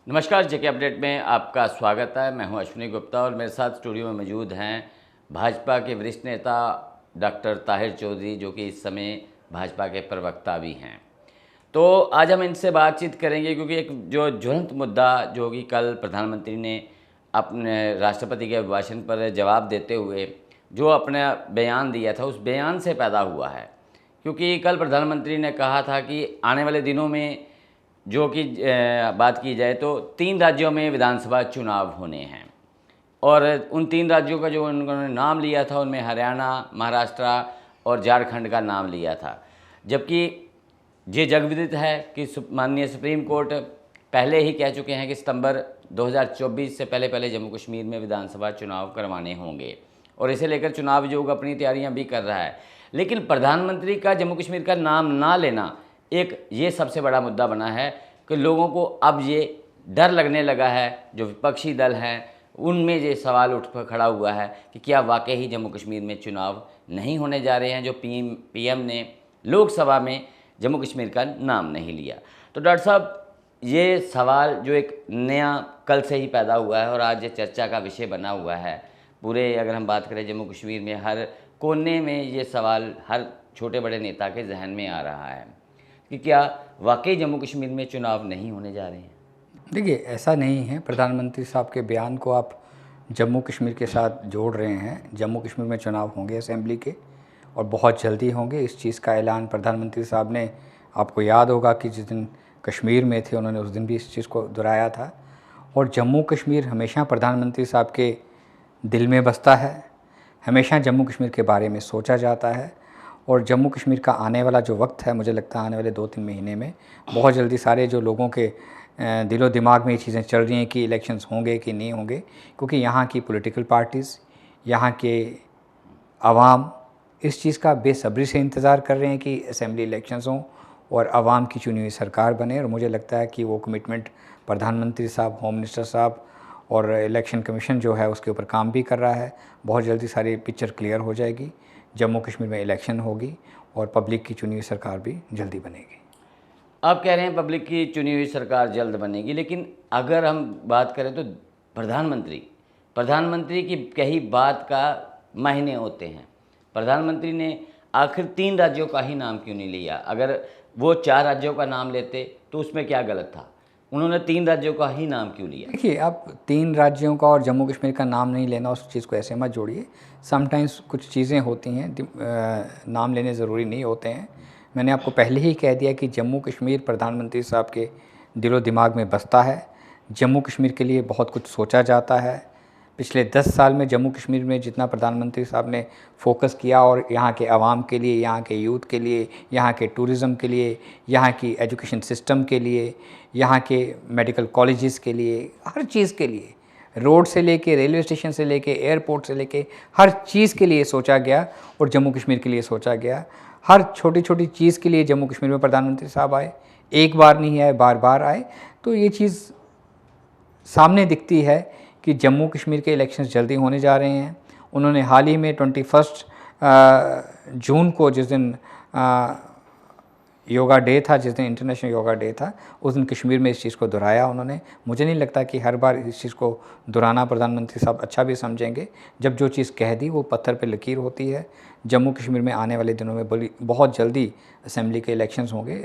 नमस्कार, जेके अपडेट में आपका स्वागत है। मैं हूं अश्विनी गुप्ता और मेरे साथ स्टूडियो में मौजूद हैं भाजपा के वरिष्ठ नेता डॉक्टर ताहिर चौधरी, जो कि इस समय भाजपा के प्रवक्ता भी हैं। तो आज हम इनसे बातचीत करेंगे क्योंकि एक जो ज्वलंत मुद्दा जो कि कल प्रधानमंत्री ने अपने राष्ट्रपति के अभिभाषण पर जवाब देते हुए जो अपना बयान दिया था, उस बयान से पैदा हुआ है। क्योंकि कल प्रधानमंत्री ने कहा था कि आने वाले दिनों में जो कि बात की जाए तो 3 राज्यों में विधानसभा चुनाव होने हैं और उन 3 राज्यों का जो उन्होंने नाम लिया था उनमें हरियाणा, महाराष्ट्र और झारखंड का नाम लिया था। जबकि ये जगविदित है कि माननीय सुप्रीम कोर्ट पहले ही कह चुके हैं कि सितंबर 2024 से पहले जम्मू कश्मीर में विधानसभा चुनाव करवाने होंगे और इसे लेकर चुनाव आयोग अपनी तैयारियां भी कर रहा है। लेकिन प्रधानमंत्री का जम्मू कश्मीर का नाम ना लेना एक ये सबसे बड़ा मुद्दा बना है कि लोगों को अब ये डर लगने लगा है। जो विपक्षी दल हैं उनमें ये सवाल उठ खड़ा हुआ है कि क्या वाकई ही जम्मू कश्मीर में चुनाव नहीं होने जा रहे हैं, जो पीएम ने लोकसभा में जम्मू कश्मीर का नाम नहीं लिया। तो डॉक्टर साहब, ये सवाल जो एक नया कल से ही पैदा हुआ है और आज ये चर्चा का विषय बना हुआ है पूरे, अगर हम बात करें जम्मू कश्मीर में हर कोने में ये सवाल हर छोटे बड़े नेता के जहन में आ रहा है कि क्या वाकई जम्मू कश्मीर में चुनाव नहीं होने जा रहे हैं। देखिए, ऐसा नहीं है। प्रधानमंत्री साहब के बयान को आप जम्मू कश्मीर के साथ जोड़ रहे हैं। जम्मू कश्मीर में चुनाव होंगे असेंबली के और बहुत जल्दी होंगे। इस चीज़ का ऐलान प्रधानमंत्री साहब ने, आपको याद होगा कि जिस दिन कश्मीर में थे उन्होंने उस दिन भी इस चीज़ को दोहराया था। और जम्मू कश्मीर हमेशा प्रधानमंत्री साहब के दिल में बसता है, हमेशा जम्मू कश्मीर के बारे में सोचा जाता है। और जम्मू कश्मीर का आने वाला जो वक्त है, मुझे लगता है आने वाले 2-3 महीने में बहुत जल्दी सारे जो लोगों के दिलो दिमाग में ये चीज़ें चल रही हैं कि इलेक्शंस होंगे कि नहीं होंगे, क्योंकि यहाँ की पॉलिटिकल पार्टीज़, यहाँ के आवाम इस चीज़ का बेसब्री से इंतज़ार कर रहे हैं कि असेंबली इलेक्शंस हों और आवाम की चुनी हुई सरकार बने। और मुझे लगता है कि वो कमिटमेंट प्रधानमंत्री साहब, होम मिनिस्टर साहब और इलेक्शन कमीशन जो है उसके ऊपर काम भी कर रहा है। बहुत जल्दी सारी पिक्चर क्लियर हो जाएगी, जम्मू कश्मीर में इलेक्शन होगी और पब्लिक की चुनी हुई सरकार भी जल्दी बनेगी। आप कह रहे हैं पब्लिक की चुनी हुई सरकार जल्द बनेगी, लेकिन अगर हम बात करें तो प्रधानमंत्री की कही बात का मायने होते हैं। प्रधानमंत्री ने आखिर 3 राज्यों का ही नाम क्यों नहीं लिया? अगर वो 4 राज्यों का नाम लेते तो उसमें क्या गलत था? उन्होंने 3 राज्यों का ही नाम क्यों लिया? देखिए, आप 3 राज्यों का और जम्मू कश्मीर का नाम नहीं लेना, उस चीज़ को ऐसे मत जोड़िए। समटाइम्स कुछ चीज़ें होती हैं, नाम लेने ज़रूरी नहीं होते हैं। मैंने आपको पहले ही कह दिया कि जम्मू कश्मीर प्रधानमंत्री साहब के दिलो दिमाग में बसता है। जम्मू कश्मीर के लिए बहुत कुछ सोचा जाता है। पिछले 10 साल में जम्मू कश्मीर में जितना प्रधानमंत्री साहब ने फोकस किया और यहाँ के आवाम के लिए, यहाँ के यूथ के लिए, यहाँ के टूरिज़्म के लिए, यहाँ की एजुकेशन सिस्टम के लिए, यहाँ के मेडिकल कॉलेजेस के लिए, हर चीज़ के लिए, रोड से लेके रेलवे स्टेशन से लेके एयरपोर्ट से लेके हर चीज़ के लिए सोचा गया और जम्मू कश्मीर के लिए सोचा गया। हर छोटी छोटी चीज़ के लिए जम्मू कश्मीर में प्रधानमंत्री साहब आए, एक बार नहीं आए, बार बार आए। तो ये चीज़ सामने दिखती है कि जम्मू कश्मीर के इलेक्शंस जल्दी होने जा रहे हैं। उन्होंने हाल ही में 21 जून को, जिस दिन योगा डे था, जिस दिन इंटरनेशनल योगा डे था, उस दिन कश्मीर में इस चीज़ को दोहराया उन्होंने। मुझे नहीं लगता कि हर बार इस चीज़ को दोहराना प्रधानमंत्री साहब अच्छा भी समझेंगे। जब जो चीज़ कह दी वो पत्थर पे लकीर होती है। जम्मू कश्मीर में आने वाले दिनों में बहुत जल्दी असेंबली के इलेक्शंस होंगे।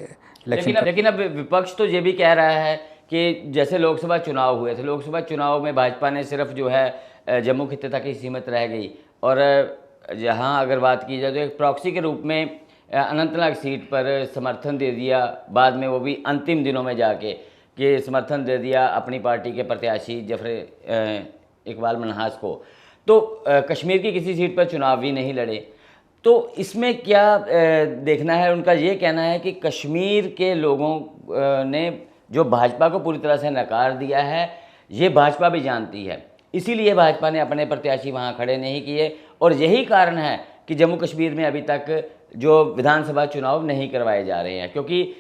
लेकिन अब विपक्ष तो ये भी कह रहा है कि जैसे लोकसभा चुनाव हुए थे, लोकसभा चुनाव में भाजपा ने सिर्फ जो है जम्मू खित्ते तक ही सीमित रह गई और जहां अगर बात की जाए तो एक प्रॉक्सी के रूप में अनंतनाग सीट पर समर्थन दे दिया, बाद में वो भी अंतिम दिनों में जाके कि समर्थन दे दिया अपनी पार्टी के प्रत्याशी जफर इकबाल मनहास को। तो कश्मीर की किसी सीट पर चुनाव भी नहीं लड़े। तो इसमें क्या देखना है? उनका ये कहना है कि कश्मीर के लोगों ने जो भाजपा को पूरी तरह से नकार दिया है, ये भाजपा भी जानती है, इसीलिए भाजपा ने अपने प्रत्याशी वहाँ खड़े नहीं किए और यही कारण है कि जम्मू कश्मीर में अभी तक जो विधानसभा चुनाव नहीं करवाए जा रहे हैं, क्योंकि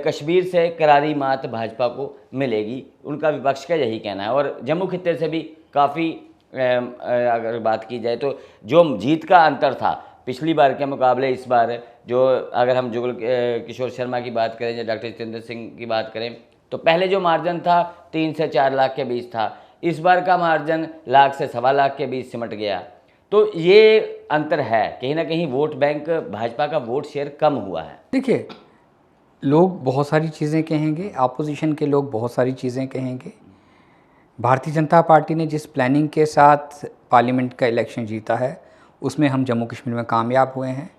कश्मीर से करारी मात भाजपा को मिलेगी, उनका विपक्ष का यही कहना है। और जम्मू खित्ते से भी काफ़ी अगर बात की जाए तो जो जीत का अंतर था पिछली बार के मुकाबले इस बार, जो अगर हम जुगल किशोर शर्मा की बात करें या डॉक्टर जितेंद्र सिंह की बात करें तो पहले जो मार्जिन था 3 से 4 लाख के बीच था, इस बार का मार्जिन लाख से 1.25 लाख के बीच सिमट गया। तो ये अंतर है, कहीं ना कहीं वोट बैंक भाजपा का वोट शेयर कम हुआ है। देखिए, लोग बहुत सारी चीज़ें कहेंगे, अपोजिशन के लोग बहुत सारी चीज़ें कहेंगे। भारतीय जनता पार्टी ने जिस प्लानिंग के साथ पार्लियामेंट का इलेक्शन जीता है, उसमें हम जम्मू कश्मीर में कामयाब हुए हैं।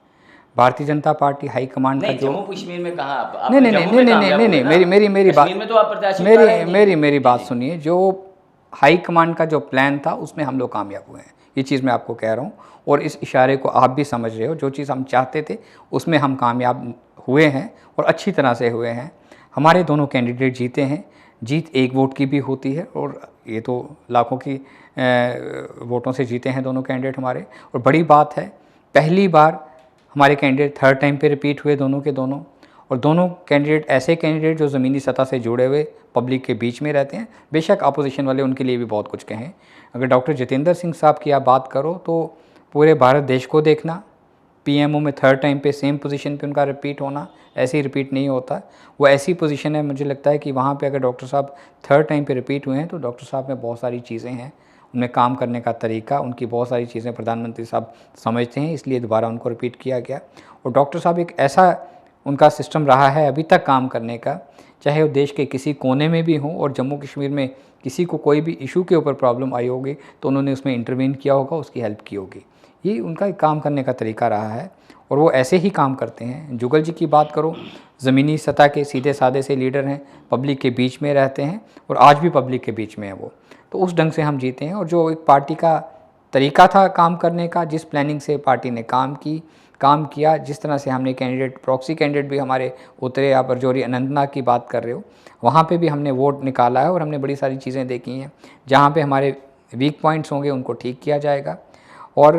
Bharatiya Janata party high command का नहीं, जो जम्मू कश्मीर में कहाँ आप नहीं नहीं जम्मू नहीं में नहीं कामयाब नहीं हुए नहीं ना? मेरी बात, कश्मीर में तो आप प्रत्याशी उतारे ही नहीं। मेरी बात सुनिए। जो हाई कमांड का जो प्लान था उसमें हम लोग कामयाब हुए हैं, ये चीज़ मैं आपको कह रहा हूँ, और इस इशारे को आप भी समझ रहे हो। जो चीज़ हम चाहते थे उसमें हम कामयाब हुए हैं और अच्छी तरह से हुए हैं। हमारे दोनों कैंडिडेट जीते हैं। जीत एक वोट की भी होती है, और ये तो लाखों की वोटों से जीते हैं दोनों कैंडिडेट हमारे। और बड़ी बात है, पहली बार हमारे कैंडिडेट थर्ड टाइम पे रिपीट हुए दोनों के दोनों। और दोनों कैंडिडेट ऐसे कैंडिडेट जो ज़मीनी सतह से जुड़े हुए पब्लिक के बीच में रहते हैं। बेशक अपोजिशन वाले उनके लिए भी बहुत कुछ कहें। अगर डॉक्टर जितेंद्र सिंह साहब की आप बात करो तो पूरे भारत देश को देखना, पीएमओ में थर्ड टाइम पे सेम पोजीशन पे उनका रिपीट होना, ऐसे ही रिपीट नहीं होता। वो ऐसी पोजीशन है, मुझे लगता है कि वहाँ पे अगर डॉक्टर साहब थर्ड टाइम पे रिपीट हुए हैं तो डॉक्टर साहब में बहुत सारी चीज़ें हैं, उनमें काम करने का तरीका, उनकी बहुत सारी चीज़ें प्रधानमंत्री साहब समझते हैं, इसलिए दोबारा उनको रिपीट किया गया। और डॉक्टर साहब एक ऐसा उनका सिस्टम रहा है अभी तक काम करने का, चाहे वो देश के किसी कोने में भी हों, और जम्मू कश्मीर में किसी को कोई भी इशू के ऊपर प्रॉब्लम आई होगी तो उन्होंने उसमें इंटरवीन किया होगा, उसकी हेल्प की होगी। ये उनका एक काम करने का तरीका रहा है, और वो ऐसे ही काम करते हैं। जुगल जी की बात करो, ज़मीनी सतह के सीधे साधे से लीडर हैं, पब्लिक के बीच में रहते हैं, और आज भी पब्लिक के बीच में है वो। तो उस ढंग से हम जीते हैं। और जो एक पार्टी का तरीका था काम करने का, जिस प्लानिंग से पार्टी ने काम किया, जिस तरह से हमने कैंडिडेट, प्रॉक्सी कैंडिडेट भी हमारे उतरे, आप रजौरी अनंतनाग की बात कर रहे हो, वहाँ पे भी हमने वोट निकाला है, और हमने बड़ी सारी चीज़ें देखी हैं। जहाँ पे हमारे वीक पॉइंट्स होंगे उनको ठीक किया जाएगा। और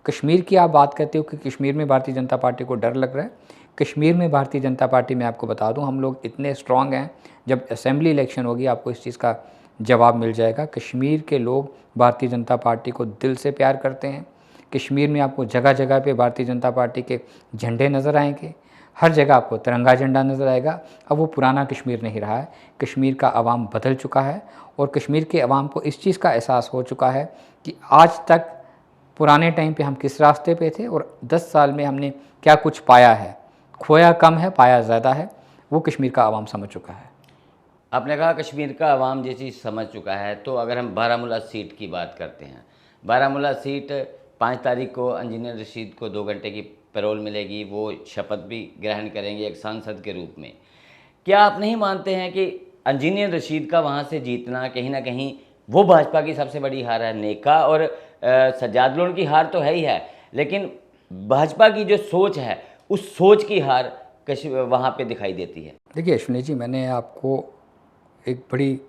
कश्मीर की आप बात करते हो कि कश्मीर में भारतीय जनता पार्टी को डर लग रहा है। कश्मीर में भारतीय जनता पार्टी, मैं आपको बता दूं, हम लोग इतने स्ट्रांग हैं, जब असेंबली इलेक्शन होगी आपको इस चीज़ का जवाब मिल जाएगा। कश्मीर के लोग भारतीय जनता पार्टी को दिल से प्यार करते हैं। कश्मीर में आपको जगह जगह पे भारतीय जनता पार्टी के झंडे नज़र आएंगे, हर जगह आपको तिरंगा झंडा नज़र आएगा। अब वो पुराना कश्मीर नहीं रहा है, कश्मीर का अवाम बदल चुका है, और कश्मीर के अवाम को इस चीज़ का एहसास हो चुका है कि आज तक पुराने टाइम पे हम किस रास्ते पे थे, और 10 साल में हमने क्या कुछ पाया है। खोया कम है, पाया ज़्यादा है, वो कश्मीर का अवाम समझ चुका है। आपने कहा कश्मीर का अवाम ये चीज़ समझ चुका है, तो अगर हम बारामूला सीट की बात करते हैं, बारामूला सीट 5 तारीख को इंजीनियर रशीद को 2 घंटे की पैरोल मिलेगी, वो शपथ भी ग्रहण करेंगे एक सांसद के रूप में। क्या आप नहीं मानते हैं कि इंजीनियर रशीद का वहाँ से जीतना कहीं ना कहीं वो भाजपा की सबसे बड़ी हार है? नेका और सज्जाद लोन की हार तो है ही है, लेकिन भाजपा की जो सोच है उस सोच की हार वहाँ पे दिखाई देती है। देखिए अश्विनी जी, मैंने आपको एक बड़ी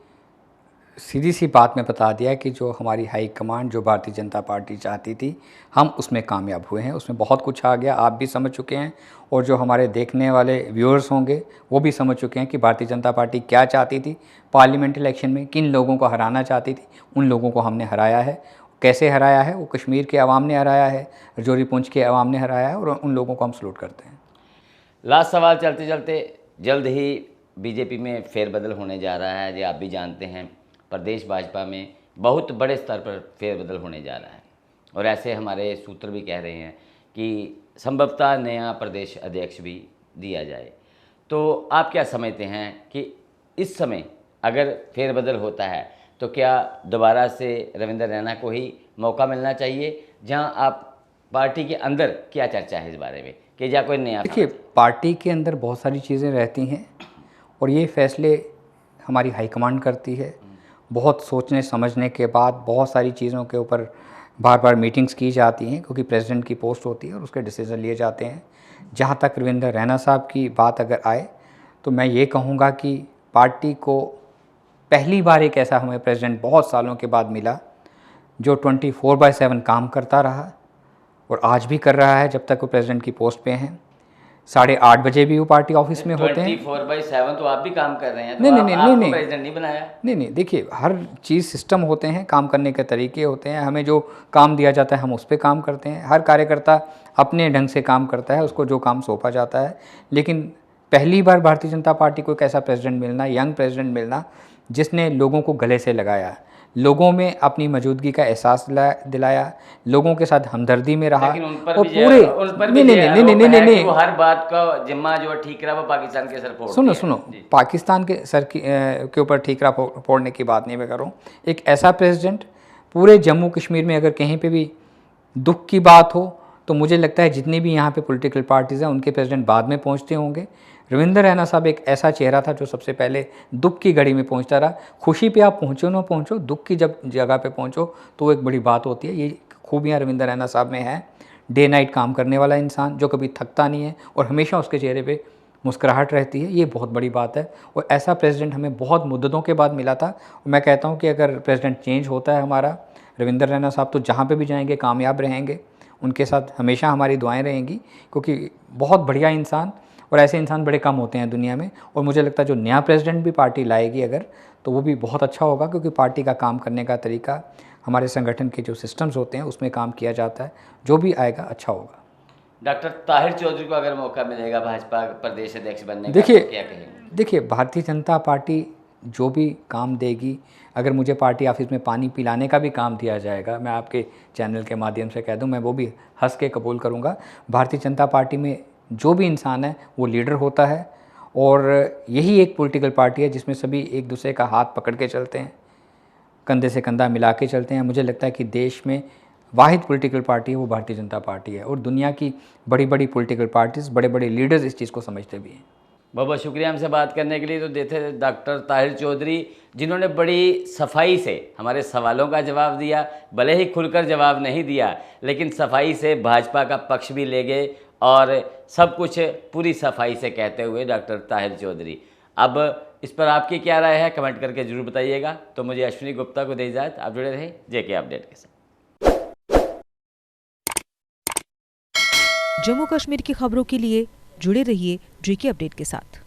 सीधी सी बात में बता दिया कि जो हमारी हाई कमांड, जो भारतीय जनता पार्टी चाहती थी, हम उसमें कामयाब हुए हैं। उसमें बहुत कुछ आ गया, आप भी समझ चुके हैं, और जो हमारे देखने वाले व्यूअर्स होंगे वो भी समझ चुके हैं कि भारतीय जनता पार्टी क्या चाहती थी पार्लियामेंट इलेक्शन में, किन लोगों को हराना चाहती थी। उन लोगों को हमने हराया है। कैसे हराया है? वो कश्मीर के अवाम ने हराया है, रजौरी पुंछ के अवाम ने हराया है, और उन लोगों को हम सलूट करते हैं। लास्ट सवाल चलते चलते, जल्द ही बीजेपी में फेरबदल होने जा रहा है, जो आप भी जानते हैं। प्रदेश भाजपा में बहुत बड़े स्तर पर फेरबदल होने जा रहा है, और ऐसे हमारे सूत्र भी कह रहे हैं कि संभवतः नया प्रदेश अध्यक्ष भी दिया जाए। तो आप क्या समझते हैं कि इस समय अगर फेरबदल होता है तो क्या दोबारा से रविंद्र रैना को ही मौका मिलना चाहिए? जहां आप पार्टी के अंदर क्या चर्चा है इस बारे में कि या कोई नया? देखिए, पार्टी के अंदर बहुत सारी चीज़ें रहती हैं, और ये फैसले हमारी हाईकमांड करती है। बहुत सोचने समझने के बाद बहुत सारी चीज़ों के ऊपर बार बार मीटिंग्स की जाती हैं, क्योंकि प्रेसिडेंट की पोस्ट होती है और उसके डिसीज़न लिए जाते हैं। जहाँ तक रविंद्र रैना साहब की बात अगर आए, तो मैं ये कहूँगा कि पार्टी को पहली बार एक ऐसा हमें प्रेसिडेंट बहुत सालों के बाद मिला जो 24/7 काम करता रहा, और आज भी कर रहा है जब तक वो प्रेसिडेंट की पोस्ट पे हैं। 8:30 बजे भी वो पार्टी ऑफिस में होते हैं। 24/7 तो आप भी काम कर रहे हैं, तो नहीं प्रेसिडेंट नहीं बनाया? नहीं, देखिए, हर चीज़ सिस्टम होते हैं, काम करने के तरीके होते हैं। हमें जो काम दिया जाता है हम उस पर काम करते हैं। हर कार्यकर्ता अपने ढंग से काम करता है, उसको जो काम सौंपा जाता है। लेकिन पहली बार भारतीय जनता पार्टी को एक ऐसा प्रेसिडेंट मिलना, यंग प्रेसिडेंट मिलना, जिसने लोगों को गले से लगाया, लोगों में अपनी मौजूदगी का एहसास दिलाया, लोगों के साथ हमदर्दी में रहा। लेकिन उन पर और भी पूरे उन पर नहीं भी नहीं आरोप नहीं नहीं है नहीं कि वो नहीं हर बात का जिम्मा जो है ठीकरा वो पाकिस्तान के सर फोड़ते सुनो हैं। सुनो, जी। पाकिस्तान के सर के ऊपर ठीकरा फोड़ने की बात नहीं मैं कर रहा हूँ। एक ऐसा प्रेसिडेंट, पूरे जम्मू कश्मीर में अगर कहीं पे भी दुख की बात हो तो मुझे लगता है जितनी भी यहाँ पे पॉलिटिकल पार्टीज़ हैं उनके प्रेसिडेंट बाद में पहुँचते होंगे। रविंदर रैना साहब एक ऐसा चेहरा था जो सबसे पहले दुख की घड़ी में पहुँचता रहा। खुशी पे आप पहुँचो ना पहुँचो, दुख की जब जगह पे पहुँचो तो एक बड़ी बात होती है। ये खूबियाँ रविंदर रैना साहब में हैं। डे नाइट काम करने वाला इंसान जो कभी थकता नहीं है और हमेशा उसके चेहरे पे मुस्कुराहट रहती है, ये बहुत बड़ी बात है। और ऐसा प्रेसिडेंट हमें बहुत मुद्दतों के बाद मिला था। और मैं कहता हूँ कि अगर प्रेसिडेंट चेंज होता है हमारा, रविंदर रैना साहब तो जहाँ पे भी जाएंगे कामयाब रहेंगे, उनके साथ हमेशा हमारी दुआएं रहेंगी, क्योंकि बहुत बढ़िया इंसान, और ऐसे इंसान बड़े कम होते हैं दुनिया में। और मुझे लगता है जो नया प्रेसिडेंट भी पार्टी लाएगी अगर, तो वो भी बहुत अच्छा होगा, क्योंकि पार्टी का काम करने का तरीका, हमारे संगठन के जो सिस्टम्स होते हैं उसमें काम किया जाता है। जो भी आएगा अच्छा होगा। डॉक्टर ताहिर चौधरी को अगर मौका मिलेगा भाजपा प्रदेश अध्यक्ष बनने का देखिए तो क्या कहेंगे? देखिए भारतीय जनता पार्टी जो भी काम देगी, अगर मुझे पार्टी ऑफिस में पानी पिलाने का भी काम दिया जाएगा, मैं आपके चैनल के माध्यम से कह दूं, मैं वो भी हंस के कबूल करूंगा। भारतीय जनता पार्टी में जो भी इंसान है वो लीडर होता है, और यही एक पॉलिटिकल पार्टी है जिसमें सभी एक दूसरे का हाथ पकड़ के चलते हैं, कंधे से कंधा मिला के चलते हैं। मुझे लगता है कि देश में वाहिद पॉलिटिकल पार्टी है वो भारतीय जनता पार्टी है, और दुनिया की बड़ी बड़ी पॉलिटिकल पार्टीज़, बड़े बड़े लीडर्स इस चीज़ को समझते भी हैं। बहुत बहुत शुक्रिया हमसे बात करने के लिए। तो देखे डॉक्टर ताहिर चौधरी, जिन्होंने बड़ी सफाई से हमारे सवालों का जवाब दिया, भले ही खुलकर जवाब नहीं दिया लेकिन सफाई से भाजपा का पक्ष भी ले गए और सब कुछ पूरी सफाई से कहते हुए डॉक्टर ताहिर चौधरी। अब इस पर आपकी क्या राय है कमेंट करके जरूर बताइएगा। तो मुझे अश्विनी गुप्ता को दे इजाज़त, आप जुड़े रहे जेके अपडेट के साथ। जम्मू कश्मीर की खबरों के लिए जुड़े रहिए जेके अपडेट के साथ।